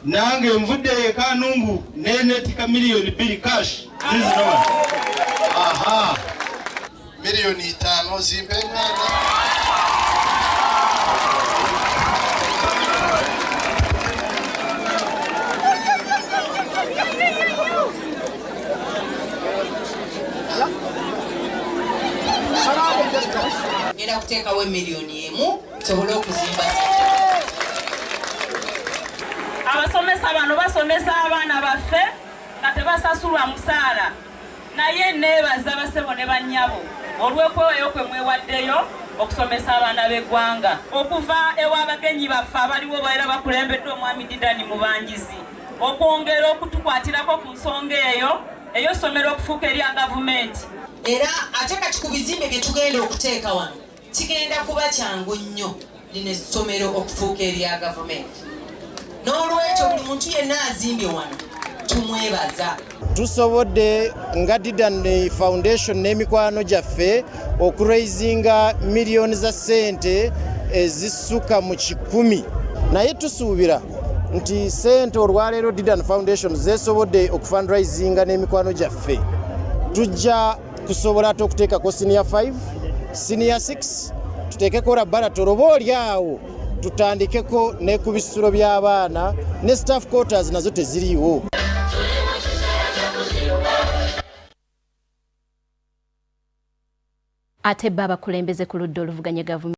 nange nvudde Kanungu nenetika miliyoni 2 cash zizinowa. Aha. Miliyoni 5 zimpengana. Ngenda kuteekawo miliyoni 1 tusobole okuzimba. Abasomesa bano basomesa abaana baffe nga tebasasulwa musaala, naye neebaza basebo ne bannyabo olw'okwewayo kwe mwewaddeyo okusomesa abaana b'eggwanga. Okuva ew'abagenyi baffe abaliwo baera bakulembeddwa omwami Didani Mubangizi okwongera okutukwatirako ku nsonga eyo essomero okufuuka erya gavumenti. Era ate kati ku bizimbe bye tugenda okuteeka wano kigenda kuba kyangu nnyo lino essomero okufuuka erya gavumenti. N'olwekyo buli muntu yenna azimbye wano tumwebaza. Tusobodde nga Didani Foundation n'emikwano gyaffe okuraisinga miliyoni za sente ezisuka mu 100, naye tusuubira nti sente olwaleero Didani Foundation zesobodde okufundraisinga n'emikwano gyaffe tujja kusobola ate okuteekako senior 5, senior 6, tuteekeko laboratory oba olyawo tutandikeko ne ku bisulo by'abaana ne staff quarters nazo teziriiwo. Ate baba kulembeze ku ludda oluvuganya gavumenti